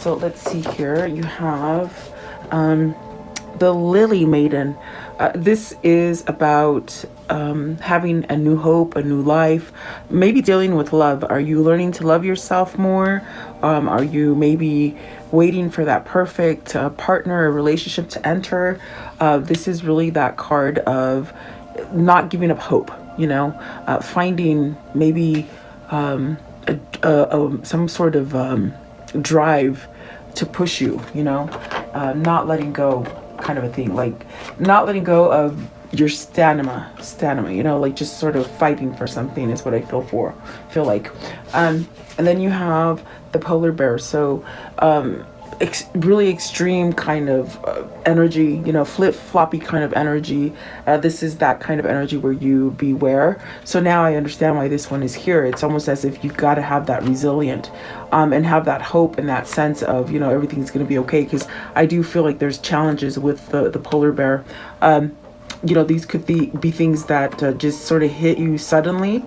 So let's see here. You have the Lily Maiden. This is about having a new hope, a new life, maybe dealing with love. Are you learning to love yourself more? Are you maybe waiting for that perfect partner or relationship to enter? This is really that card of not giving up hope, finding maybe some sort of drive to push you, not letting go, kind of a thing, like not letting go of your stamina, like just sort of fighting for something is what I feel like. And then you have the polar bear. So really extreme kind of energy, flip-floppy kind of energy. This is that kind of energy where you beware. So now I understand why this one is here. It's almost as if you've got to have that resilient and have that hope and that sense of, everything's going to be okay. Because I do feel like there's challenges with the polar bear. These could be things that just sort of hit you suddenly,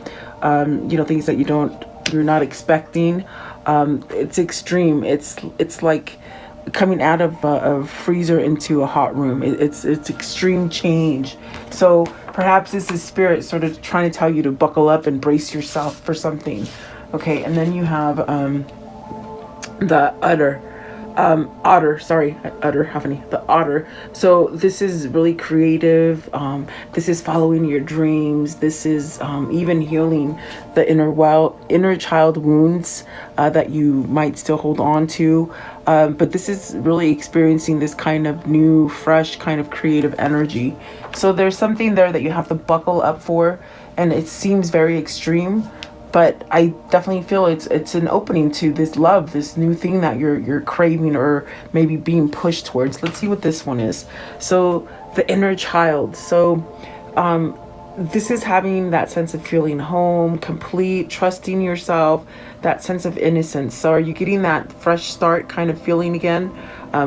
things that you're not expecting. It's extreme. It's like coming out of a freezer into a hot room. It's extreme change. So perhaps this is spirit sort of trying to tell you to buckle up and brace yourself for something. Okay, and then you have the the otter. So this is really creative. This is following your dreams. This is even healing the inner child wounds that you might still hold on to. But this is really experiencing this kind of new, fresh, kind of creative energy. So there's something there that you have to buckle up for, and it seems very extreme. But I definitely feel it's an opening to this love, this new thing that you're craving or maybe being pushed towards. Let's see what this one is. So the inner child. So this is having that sense of feeling home, complete, trusting yourself, that sense of innocence. So are you getting that fresh start kind of feeling again,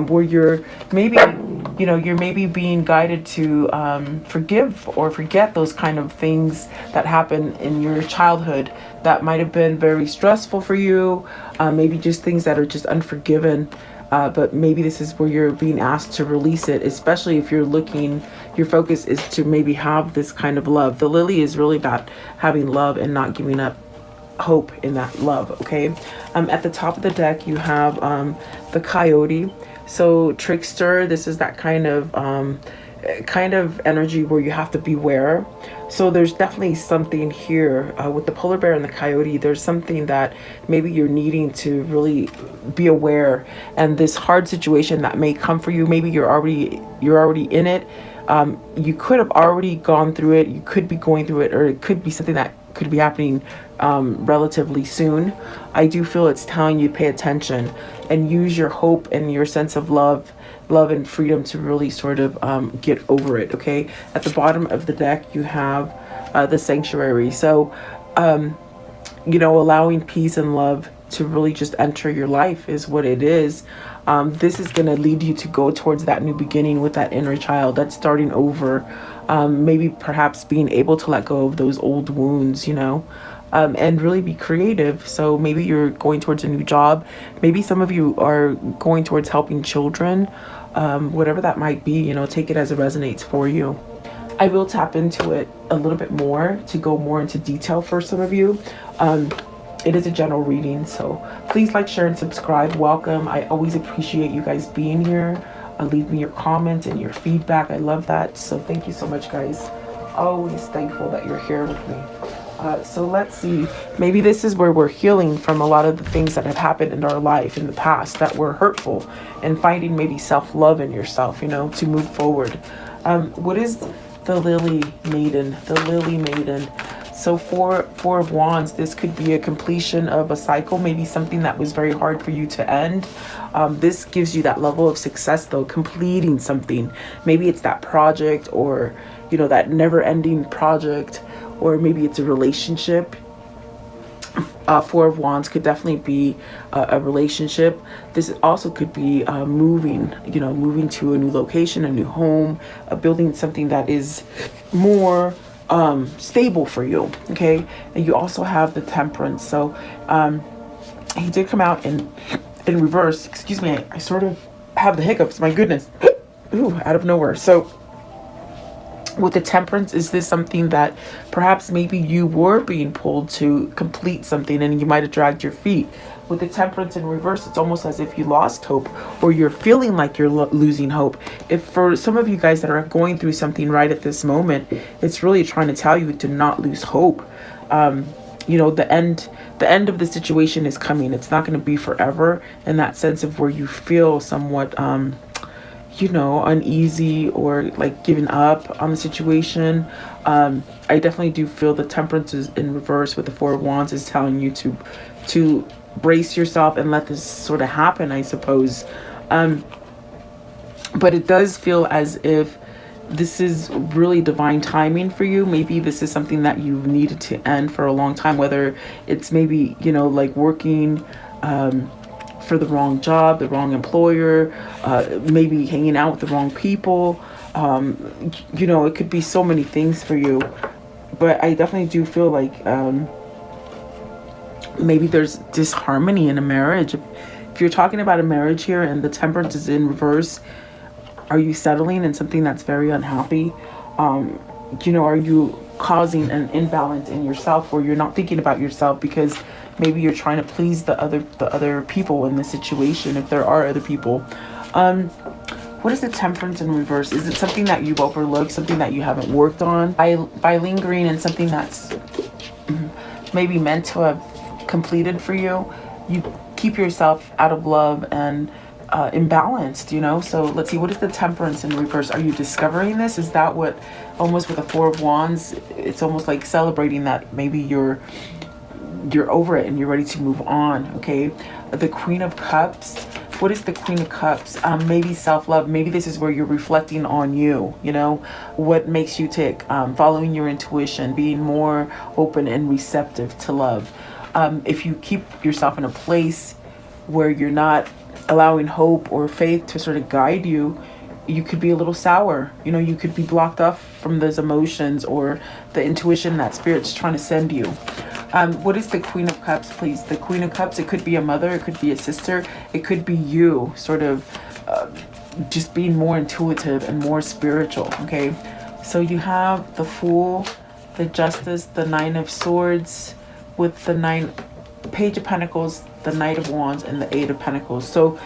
where you're maybe being guided to forgive or forget those kind of things that happen in your childhood that might have been very stressful for you, maybe just things that are just unforgiven. But maybe this is where you're being asked to release it, especially if your focus is to maybe have this kind of love. The lily is really about having love and not giving up hope in that love. Okay. At the top of the deck, you have the coyote. So trickster, this is that kind of energy where you have to beware. So there's definitely something here with the polar bear and the coyote. There's something that maybe you're needing to really be aware, and this hard situation that may come for you, maybe you're already in it. You could have already gone through it, you could be going through it, or it could be something that could be happening relatively soon. I do feel it's telling you pay attention and use your hope and your sense of love and freedom to really sort of get over it. Okay, at the bottom of the deck you have the sanctuary. So allowing peace and love to really just enter your life is what it is. This is going to lead you to go towards that new beginning with that inner child, that's starting over, maybe perhaps being able to let go of those old wounds, and really be creative. So maybe you're going towards a new job. Maybe some of you are going towards helping children, whatever that might be, take it as it resonates for you. I will tap into it a little bit more to go more into detail for some of you. It is a general reading, so please like, share, and subscribe. Welcome. I always appreciate you guys being here. Leave me your comments and your feedback. I love that. So thank you so much, guys. Always thankful that you're here with me. So let's see. Maybe this is where we're healing from a lot of the things that have happened in our life in the past that were hurtful, and finding maybe self-love in yourself, to move forward. What is the Lily Maiden? The Lily Maiden. So four of wands, this could be a completion of a cycle, maybe something that was very hard for you to end. This gives you that level of success though, completing something. Maybe it's that project, or that never-ending project, or maybe it's a relationship. Four of wands could definitely be a relationship. This also could be moving to a new location, a new home, building something that is more stable for you. Okay. And you also have the Temperance. So he did come out in reverse, excuse me, I sort of have the hiccups, my goodness. Ooh, out of nowhere. So with the temperance, is this something that perhaps maybe you were being pulled to complete something and you might have dragged your feet? With the temperance in reverse, it's almost as if you lost hope, or you're feeling like you're losing hope. If for some of you guys that are going through something right at this moment, it's really trying to tell you to not lose hope. You know, the end of the situation is coming. It's not going to be forever, in that sense of where you feel somewhat you know, uneasy or like giving up on the situation. I definitely do feel the temperance is in reverse with the Four of Wands is telling you to brace yourself and let this sort of happen, I suppose. But it does feel as if this is really divine timing for you. Maybe this is something that you've needed to end for a long time, whether it's maybe, you know, like working for the wrong job, the wrong employer, maybe hanging out with the wrong people. You know, it could be so many things for you. But I definitely do feel like maybe there's disharmony in a marriage. If you're talking about a marriage here and the temperance is in reverse, are you settling in something that's very unhappy? You know, are you causing an imbalance in yourself where you're not thinking about yourself because maybe you're trying to please the other people in the situation, if there are other people? What is the temperance in reverse? Is it something that you've overlooked, something that you haven't worked on? By lingering in something that's maybe meant to have completed for you, you keep yourself out of love and imbalanced, you know? So let's see, what is the temperance in reverse? Are you discovering this? Is that what, almost with the Four of Wands, it's almost like celebrating that maybe you're over it and you're ready to move on, okay? The Queen of Cups, what is the Queen of Cups? Maybe self-love. Maybe this is where you're reflecting on you, you know, what makes you tick, following your intuition, being more open and receptive to love. If you keep yourself in a place where you're not allowing hope or faith to sort of guide you, you could be a little sour. You know, you could be blocked off from those emotions or the intuition that Spirit's trying to send you. What is the Queen of Cups, please? The Queen of Cups, it could be a mother, it could be a sister, it could be you sort of just being more intuitive and more spiritual, okay? So you have the Fool, the Justice, the Nine of Swords, with the Page of Pentacles, the Knight of Wands, and the Eight of Pentacles. So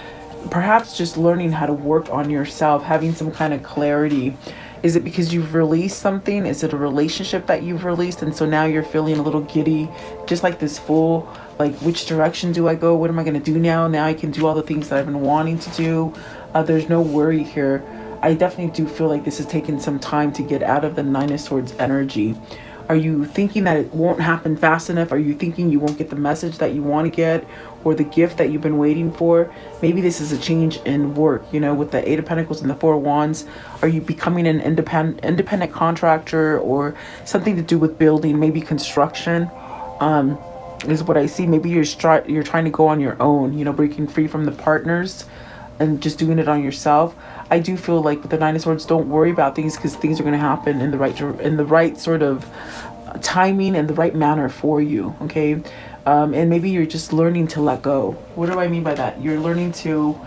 perhaps just learning how to work on yourself, having some kind of clarity. Is it because you've released something? Is it a relationship that you've released and so now you're feeling a little giddy, just like this Fool? Like, which direction do I go? What am I going to do now? Now I can do all the things that I've been wanting to do. There's no worry here. I definitely do feel like this is taking some time to get out of the Nine of Swords energy. Are you thinking that it won't happen fast enough? Are you thinking you won't get the message that you want to get or the gift that you've been waiting for? Maybe this is a change in work, you know, with the Eight of Pentacles and the Four of Wands. Are you becoming an independent contractor or something to do with building, maybe construction? Is what I see. Maybe you're trying to go on your own, you know, breaking free from the partners and just doing it on yourself. I do feel like with the Nine of Swords, don't worry about things because things are going to happen in the right sort of timing and the right manner for you, okay? And maybe you're just learning to let go. What do I mean by that? You're learning to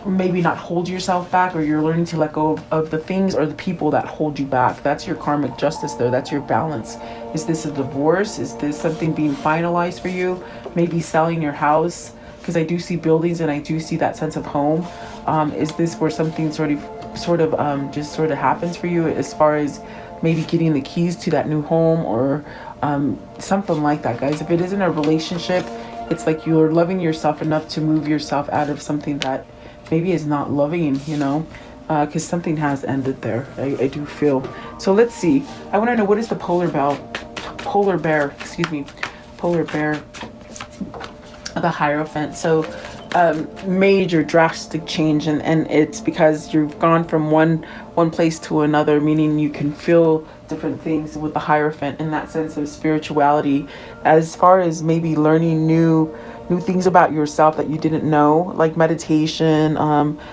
maybe not hold yourself back, or you're learning to let go of the things or the people that hold you back. That's your karmic justice there. That's your balance. Is this a divorce? Is this something being finalized for you? Maybe selling your house, because I do see buildings and I do see that sense of home. Is this where something sort of just sort of happens for you, as far as maybe getting the keys to that new home or something like that, guys? If it isn't a relationship, it's like you're loving yourself enough to move yourself out of something that maybe is not loving, you know, because something has ended there. I do feel. So let's see. I want to know, what is the polar bear, the Hierophant. So major drastic change, and it's because you've gone from one place to another, meaning you can feel different things with the Hierophant in that sense of spirituality, as far as maybe learning new things about yourself that you didn't know, like meditation,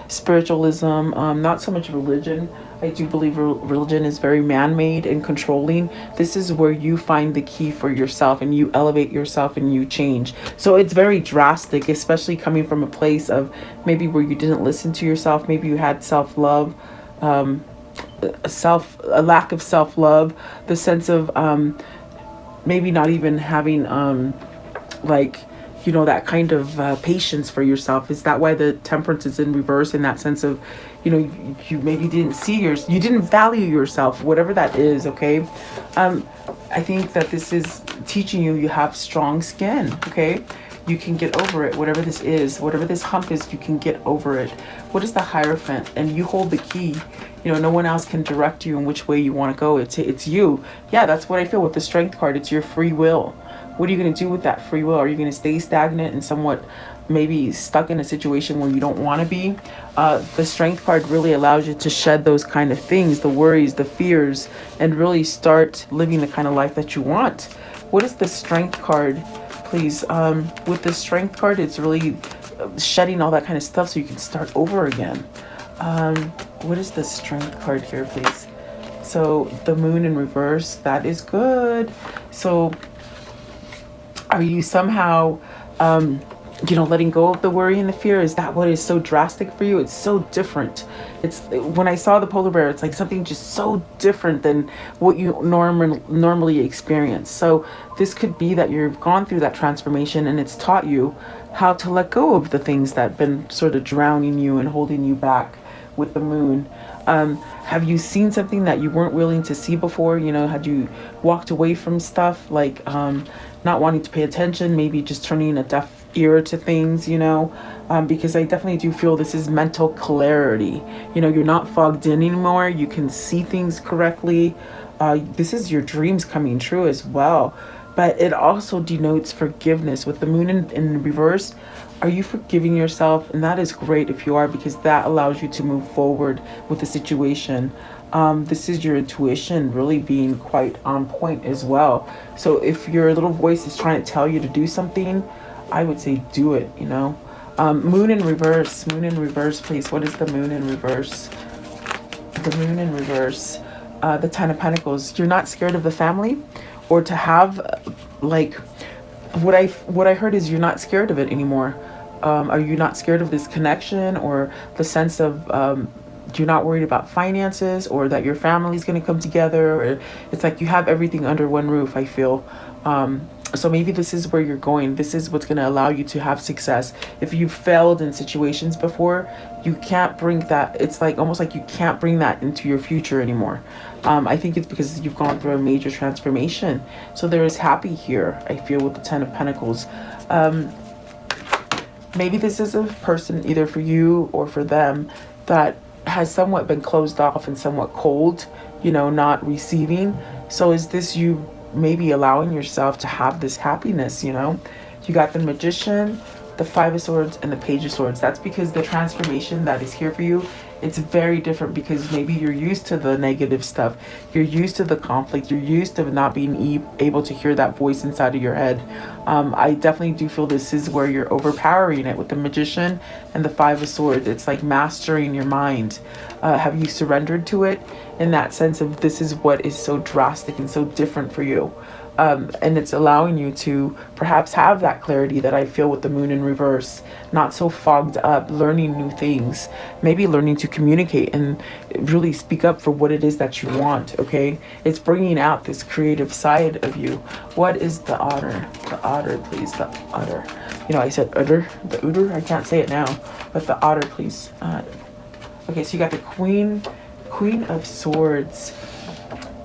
spiritualism, not so much religion. I do believe religion is very man-made and controlling. This is where you find the key for yourself and you elevate yourself and you change. So it's very drastic, especially coming from a place of maybe where you didn't listen to yourself. Maybe you had self-love, a lack of self-love, the sense of maybe not even having like, you know, that kind of patience for yourself. Is that why the temperance is in reverse, in that sense of, you know, you maybe didn't see you didn't value yourself, whatever that is. Okay. I think that this is teaching you have strong skin. Okay. You can get over it, whatever this is, whatever this hump is, you can get over it. What is the Hierophant? And you hold the key. You know, no one else can direct you in which way you want to go. It's you. Yeah, that's what I feel with the Strength card. It's your free will. What are you going to do with that free will? Are you going to stay stagnant and somewhat maybe stuck in a situation where you don't want to be? The Strength card really allows you to shed those kind of things, the worries, the fears, and really start living the kind of life that you want. What is the Strength card, please? With the Strength card, it's really shedding all that kind of stuff so you can start over again. What is the Strength card here, please? So the Moon in reverse, that is good. So are you somehow, you know, letting go of the worry and the fear? Is that what is so drastic for you? It's so different. It's, when I saw the polar bear, it's like something just so different than what you normally experience. So this could be that you've gone through that transformation and it's taught you how to let go of the things that have been sort of drowning you and holding you back with the Moon. Have you seen something that you weren't willing to see before? You know, had you walked away from stuff, like not wanting to pay attention, maybe just turning a deaf ear to things, you know? Because I definitely do feel this is mental clarity. You know, you're not fogged in anymore. You can see things correctly. This is your dreams coming true as well. But it also denotes forgiveness. With the Moon in reverse, are you forgiving yourself? And that is great if you are, because that allows you to move forward with the situation. This is your intuition really being quite on point as well. So if your little voice is trying to tell you to do something, I would say do it, you know. Moon in reverse, please. What is the Moon in reverse? The Moon in reverse, the Ten of Pentacles. You're not scared of the family, or to have, like, what I heard is you're not scared of it anymore. Are you not scared of this connection, or the sense of you're not worried about finances, or that your family's going to come together, or it's like you have everything under one roof, I feel. So maybe this is where you're going. This is what's going to allow you to have success. If you've failed in situations before, you can't bring that. It's like almost like you can't bring that into your future anymore. I think it's because you've gone through a major transformation. So there is happy here, I feel, with the Ten of Pentacles. Maybe this is a person, either for you or for them, that has somewhat been closed off and somewhat cold, you know, not receiving. So is this you maybe allowing yourself to have this happiness, you know? You got the Magician, the Five of Swords, and the Page of Swords. That's because the transformation that is here for you, it's very different, because maybe you're used to the negative stuff. You're used to the conflict. You're used to not being able to hear that voice inside of your head. I definitely do feel this is where you're overpowering it with the Magician and the Five of Swords. It's like mastering your mind. Have you surrendered to it in that sense of this is what is so drastic and so different for you? And it's allowing you to perhaps have that clarity that I feel with the Moon in reverse, not so fogged up, learning new things, maybe learning to communicate and really speak up for what it is that you want. Okay, it's bringing out this creative side of you. What is the Otter? The Otter, please. The Otter. You know, I said Otter, the Otter. I can't say it now, but the Otter, please. Okay, so you got the Queen of Swords.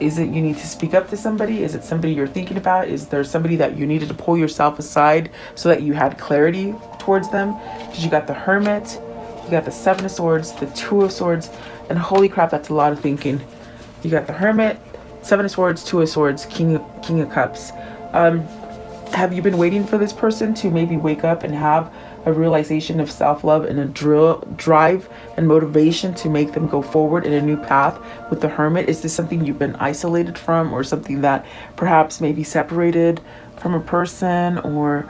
Is it you need to speak up to somebody? Is it somebody you're thinking about? Is there somebody that you needed to pull yourself aside so that you had clarity towards them? Because you got the Hermit, you got the Seven of Swords, the Two of Swords, and holy crap, that's a lot of thinking. You got the Hermit, Seven of Swords, Two of Swords, King of Cups. Have you been waiting for this person to maybe wake up and have a realization of self-love and a drive and motivation to make them go forward in a new path with the Hermit? Is this something you've been isolated from, or something that perhaps maybe separated from a person, or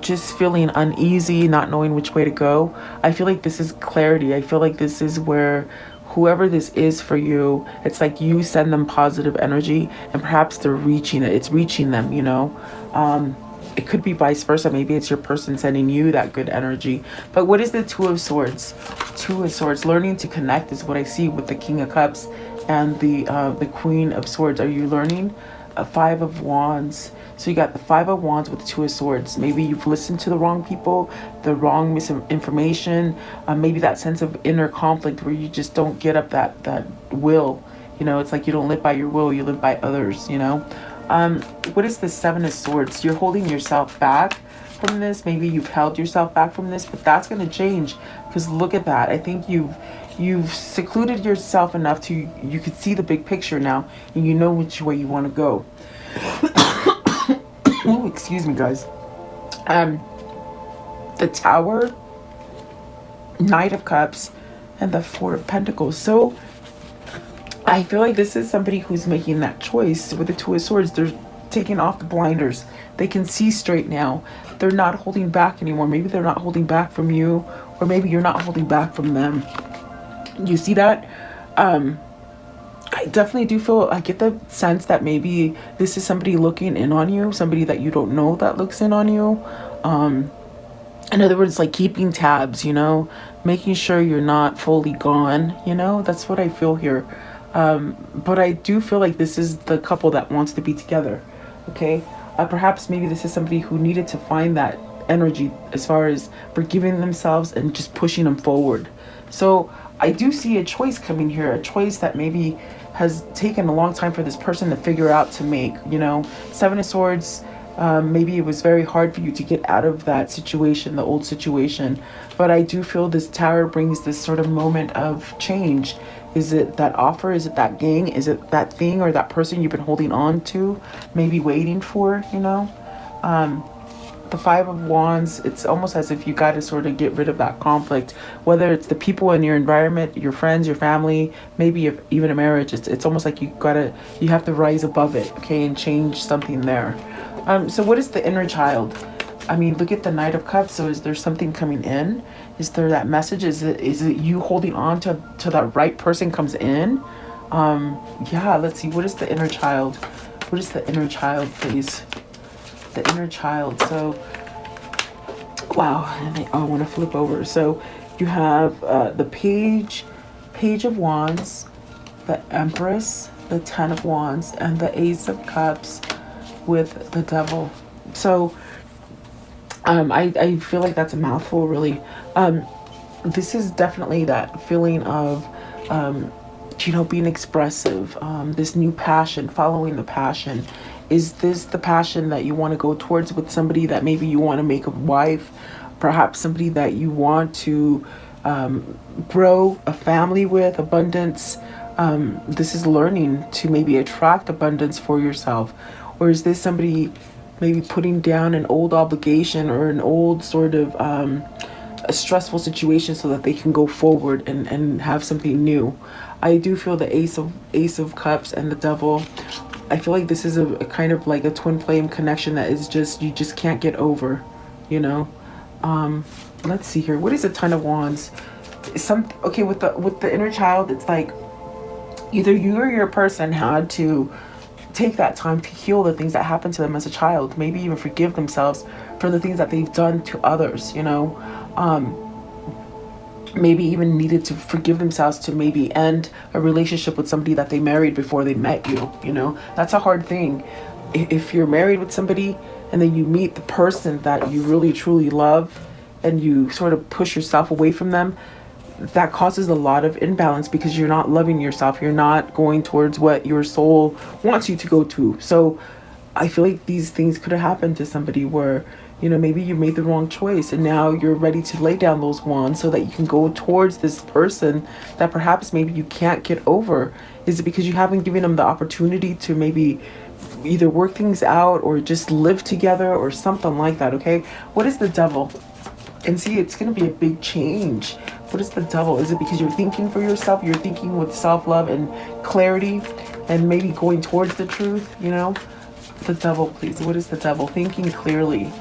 just feeling uneasy, not knowing which way to go? I feel like this is clarity. I feel like this is where whoever this is for you, it's like you send them positive energy, and perhaps they're reaching it. It's reaching them, you know. It could be vice versa. Maybe it's your person sending you that good energy. But what is the Two of Swords? Two of Swords. Learning to connect is what I see with the King of Cups and the Queen of Swords. Are you learning? Five of Wands. So you got the Five of Wands with the Two of Swords. Maybe you've listened to the wrong people, the wrong misinformation, maybe that sense of inner conflict where you just don't get up that will. You know, it's like you don't live by your will, you live by others, you know. What is the Seven of Swords? You're holding yourself back from this. Maybe you've held yourself back from this, but that's going to change, because look at that. I think you've secluded yourself enough to you could see the big picture now, and you know which way you want to go. Oh, excuse me, guys. The Tower, Knight of Cups, and the Four of Pentacles. So I feel like this is somebody who's making that choice with the Two of Swords. They're taking off the blinders. They can see straight now. They're not holding back anymore. Maybe they're not holding back from you, or maybe you're not holding back from them. You see that? I definitely do feel, I get the sense that maybe this is somebody looking in on you, somebody that you don't know that looks in on you. In other words, like keeping tabs, you know, making sure you're not fully gone, you know. That's what I feel here. But I do feel like this is the couple that wants to be together, okay? Perhaps maybe this is somebody who needed to find that energy as far as forgiving themselves and just pushing them forward. So I do see a choice coming here, a choice that maybe has taken a long time for this person to figure out to make, you know. Seven of Swords, maybe it was very hard for you to get out of that situation, the old situation. But I do feel this Tower brings this sort of moment of change. Is it that offer? Is it that gang? Is it that thing or that person you've been holding on to, maybe waiting for, you know? The Five of Wands, it's almost as if you got to sort of get rid of that conflict, whether it's the people in your environment, your friends, your family, maybe if even a marriage. It's almost like you have to rise above it, okay, and change something there. So what is the inner child? I mean, look at the Knight of Cups. So is there something coming in? Is there that message? Is it you holding on to that right person comes in? Yeah, let's see. What is the inner child? What is the inner child, please? The inner child. So, wow. And I want to flip over. So you have the Page of Wands, the Empress, the Ten of Wands, and the Ace of Cups with the Devil. So I feel like that's a mouthful, really. This is definitely that feeling of, you know, being expressive, this new passion, following the passion. Is this the passion that you want to go towards with somebody that maybe you want to make a wife, perhaps somebody that you want to grow a family with, abundance? This is learning to maybe attract abundance for yourself. Or is this somebody maybe putting down an old obligation or an old sort of a stressful situation so that they can go forward and have something new? I do feel the Ace of Cups and the Devil. I feel like this is a kind of like a twin flame connection that is just, you just can't get over, you know. Let's see here. What is a Ten of Wands? Okay, with the inner child, it's like either you or your person had to take that time to heal the things that happened to them as a child, maybe even forgive themselves for the things that they've done to others, you know. Maybe even needed to forgive themselves to maybe end a relationship with somebody that they married before they met you, you know. That's a hard thing. If you're married with somebody and then you meet the person that you really truly love and you sort of push yourself away from them, that causes a lot of imbalance because you're not loving yourself. You're not going towards what your soul wants you to go to. So I feel like these things could have happened to somebody where, you know, maybe you made the wrong choice and now you're ready to lay down those wands so that you can go towards this person that perhaps maybe you can't get over. Is it because you haven't given them the opportunity to maybe either work things out or just live together or something like that, okay? What is the Devil? And see, it's going to be a big change. What is the Devil? Is it because you're thinking for yourself? You're thinking with self-love and clarity and maybe going towards the truth, you know? The Devil, please. What is the Devil? Thinking clearly.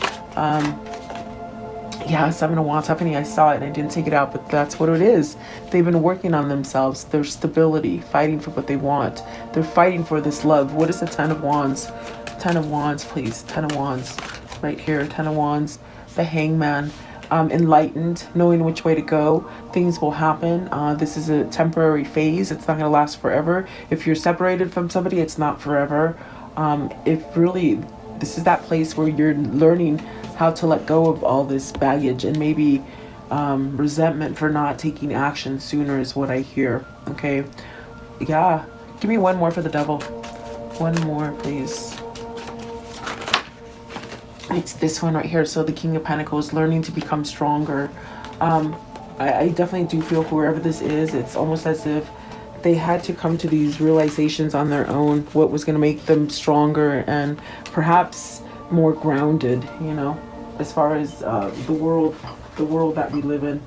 Yeah, Seven of Wands happening. I saw it and I didn't take it out, but that's what it is. They've been working on themselves, their stability, fighting for what they want. They're fighting for this love. What is the Ten of Wands? Ten of Wands, please. Ten of Wands, right here. Ten of Wands, the Hangman. Enlightened, knowing which way to go. Things will happen. This is a temporary phase. It's not going to last forever. If you're separated from somebody, it's not forever. If really, this is that place where you're learning how to let go of all this baggage and maybe resentment for not taking action sooner is what I hear. Okay. Yeah. Give me one more for the Devil. One more, please. It's this one right here. So the King of Pentacles, learning to become stronger. I definitely do feel whoever this is, it's almost as if they had to come to these realizations on their own, what was going to make them stronger and perhaps more grounded, you know, as far as the world that we live in.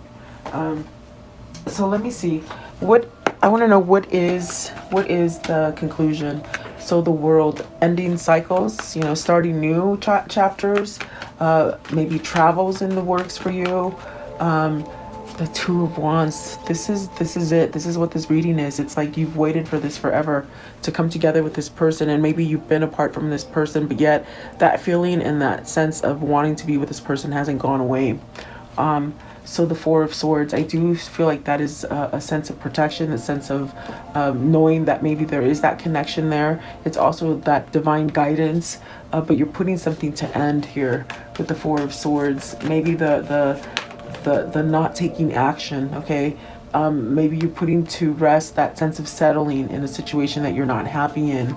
So let me see. What I want to know, what is the conclusion? So the World, ending cycles, you know, starting new chapters, maybe travels in the works for you. The Two of Wands, this is it. This is what this reading is. It's like you've waited for this forever to come together with this person, and maybe you've been apart from this person, but yet that feeling and that sense of wanting to be with this person hasn't gone away. So the Four of Swords, I do feel like that is a sense of protection, a sense of knowing that maybe there is that connection there. It's also that divine guidance, but you're putting something to end here with the Four of Swords. Maybe the not taking action, okay? Maybe you're putting to rest that sense of settling in a situation that you're not happy in,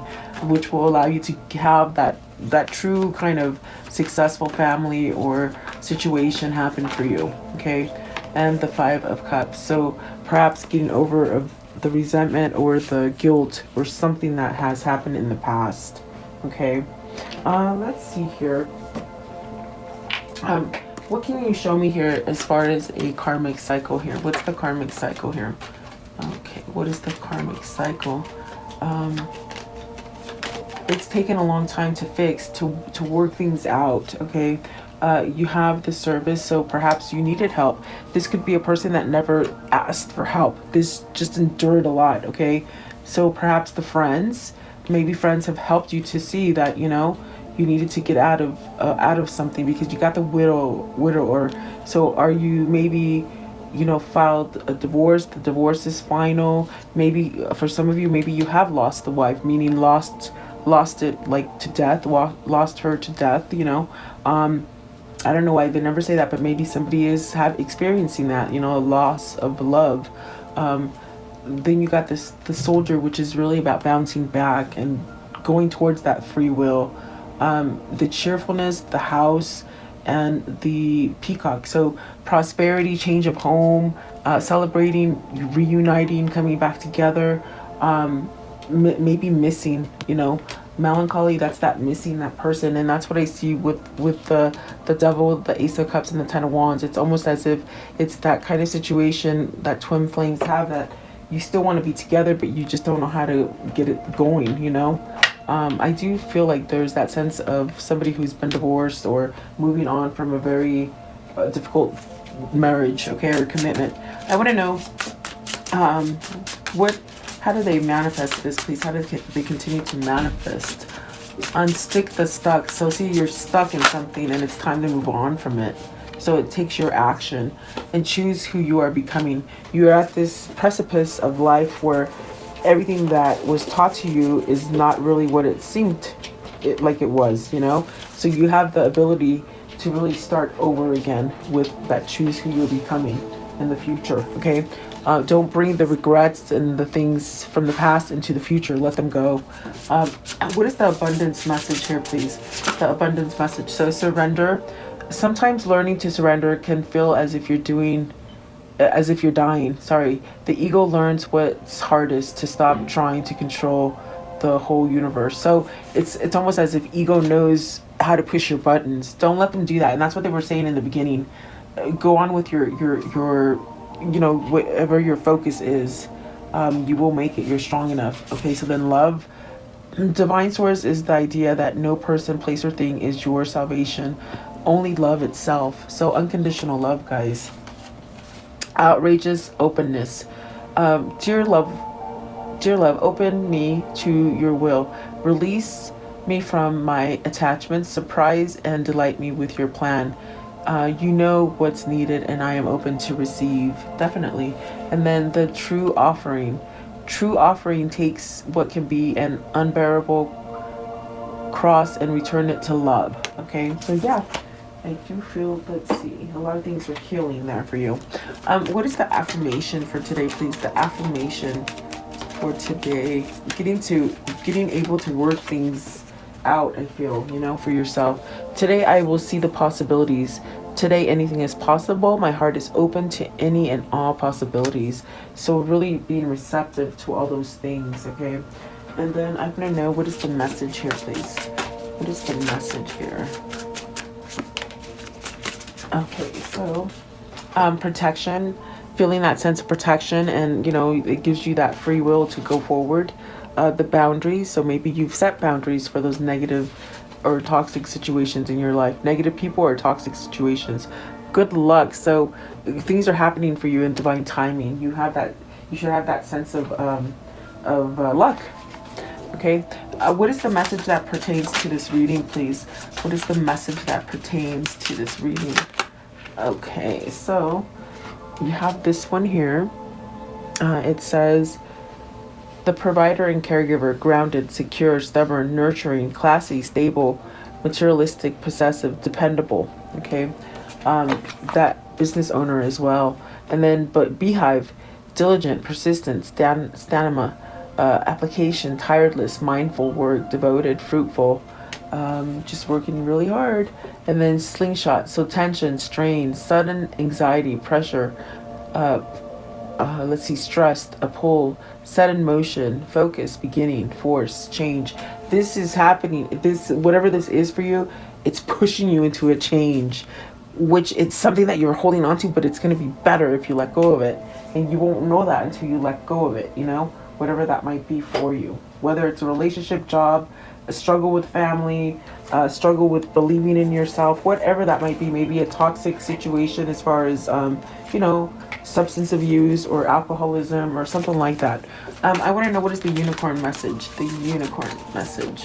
which will allow you to have that true kind of successful family or situation happen for you, okay? And the Five of Cups. So perhaps getting over of the resentment or the guilt or something that has happened in the past, okay? Let's see here. What can you show me here as far as a karmic cycle here? What's the karmic cycle here? Okay, what is the karmic cycle? It's taken a long time to fix, to work things out, okay? You have the Service, so perhaps you needed help. This could be a person that never asked for help. This just endured a lot, okay? So perhaps the friends, maybe friends have helped you to see that, you know, you needed to get out of something because you got the widower. So are you maybe, you know, filed a divorce? The divorce is final. Maybe for some of you, maybe you have lost the wife, meaning lost it like to death, lost her to death, you know. I don't know why they never say that, but maybe somebody is experiencing that, you know, a loss of love. Then you got the Soldier, which is really about bouncing back and going towards that free will. The cheerfulness, the House, and the Peacock. So prosperity, change of home, celebrating, reuniting, coming back together. Maybe missing, you know, melancholy. That's that missing that person, and that's what I see with the Devil, the Ace of Cups, and the Ten of Wands. It's almost as if it's that kind of situation that twin flames have, that you still want to be together, but you just don't know how to get it going, you know. I do feel like there's that sense of somebody who's been divorced or moving on from a very difficult marriage, okay, or commitment. I want to know how do they manifest this, please? How do they continue to manifest? Unstick the stuck. So see, you're stuck in something and it's time to move on from it. So it takes your action and choose who you are becoming. You're at this precipice of life where everything that was taught to you is not really what it seemed like it was, you know? So you have the ability to really start over again with that choose who you're becoming in the future, okay? Don't bring the regrets and the things from the past into the future. Let them go. What is the abundance message here, please? The abundance message. So surrender. Sometimes learning to surrender can feel as if you're dying. Sorry. The ego learns what's hardest, to stop trying to control the whole universe. So it's almost as if ego knows how to push your buttons. Don't let them do that. And that's what they were saying in the beginning. Go on with your you know, whatever your focus is, you will make it. You're strong enough. Okay, so then love. Divine source is the idea that no person, place, or thing is your salvation. only love itself. So unconditional love, guys. Outrageous openness. Dear love, open me to your will. Release me from my attachments. Surprise and delight me with your plan. You know what's needed, and I am open to receive. Definitely. And then the true offering. True offering takes what can be an unbearable cross and return it to love. Okay, so yeah, I do feel, let's see, a lot of things are healing there for you. What is the affirmation for today, please? The affirmation for today, getting able to work things out, I feel, for yourself. Today I will see the possibilities. Today anything is possible. My heart is open to any and all possibilities. So really being receptive to all those things, okay? And then I'm going to know, what is the message here, please? What is the message here? Okay, so protection, feeling that sense of protection, and it gives you that free will to go forward. The boundaries, so maybe you've set boundaries for those negative or toxic situations in your life, negative people or toxic situations. Good luck. So things are happening for you in divine timing. You should have that sense of luck. Okay, what is the message that pertains to this reading, please? What is the message that pertains to this reading? Okay, so you have this one here. It says, the provider and caregiver, grounded, secure, stubborn, nurturing, classy, stable, materialistic, possessive, dependable. Okay, that business owner as well. And then, but beehive, diligent, persistent, stamina, application, tireless, mindful, work, devoted, fruitful, just working really hard. And then slingshot, so tension, strain, sudden anxiety, pressure, let's see, stressed, a pull, set in motion, focus, beginning, force, change. This is happening. This, whatever this is for you, it's pushing you into a change, which it's something that you're holding on to, but it's going to be better if you let go of it. And you won't know that until you let go of it, whatever that might be for you. Whether it's a relationship, job, a struggle with family, a struggle with believing in yourself, whatever that might be. Maybe a toxic situation as far as, substance abuse or alcoholism or something like that. I want to know, what is the unicorn message? The unicorn message.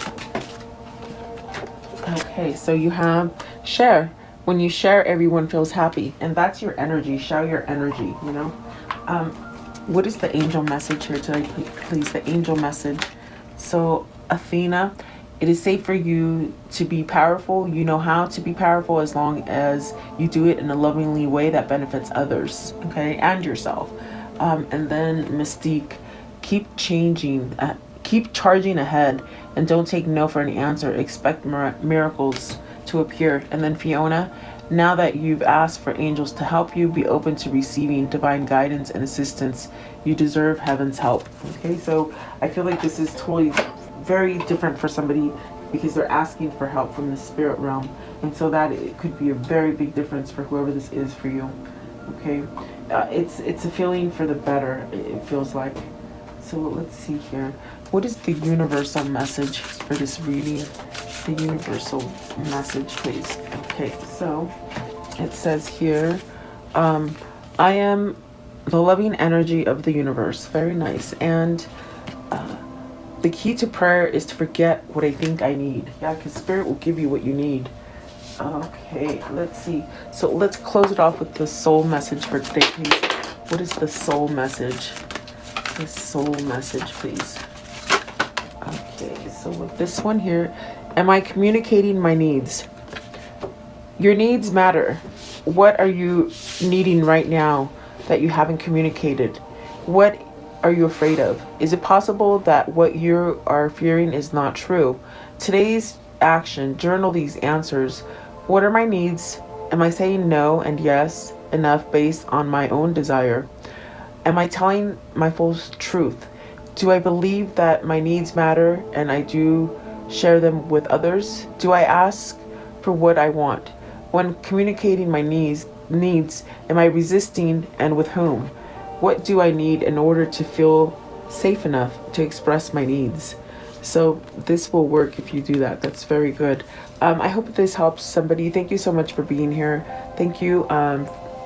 Okay, so you have share. When you share, everyone feels happy. And that's your energy. Share your energy, What is the angel message here today, please? The angel message. So, Athena, it is safe for you to be powerful. You know how to be powerful as long as you do it in a lovingly way that benefits others, okay, and yourself. And then Mystique, keep charging ahead, and don't take no for an answer. Expect miracles to appear. And then Fiona, now that you've asked for angels to help you, be open to receiving divine guidance and assistance. You deserve heaven's help. Okay, so I feel like this is totally very different for somebody, because they're asking for help from the spirit realm, and so that it could be a very big difference for whoever this is for you. Okay, it's a feeling for the better, it feels like. So let's see here, what is the universal message for this reading? The universal message, please. Okay, so it says here, I am the loving energy of the universe. Very nice. And the key to prayer is to forget what I think I need. Yeah, because spirit will give you what you need. Okay, let's see. So let's close it off with the soul message for today, please. What is the soul message? The soul message, please. Okay, so with this one here, am I communicating my needs? Your needs matter. What are you needing right now that you haven't communicated? What are you afraid of? Is it possible that what you are fearing is not true? Today's action, journal these answers. What are my needs? Am I saying no and yes enough based on my own desire? Am I telling my full truth? Do I believe that my needs matter and I do share them with others? Do I ask for what I want? When communicating my needs, am I resisting, and with whom? What do I need in order to feel safe enough to express my needs? So this will work if you do that. That's very good. I hope this helps somebody. Thank you so much for being here. Thank you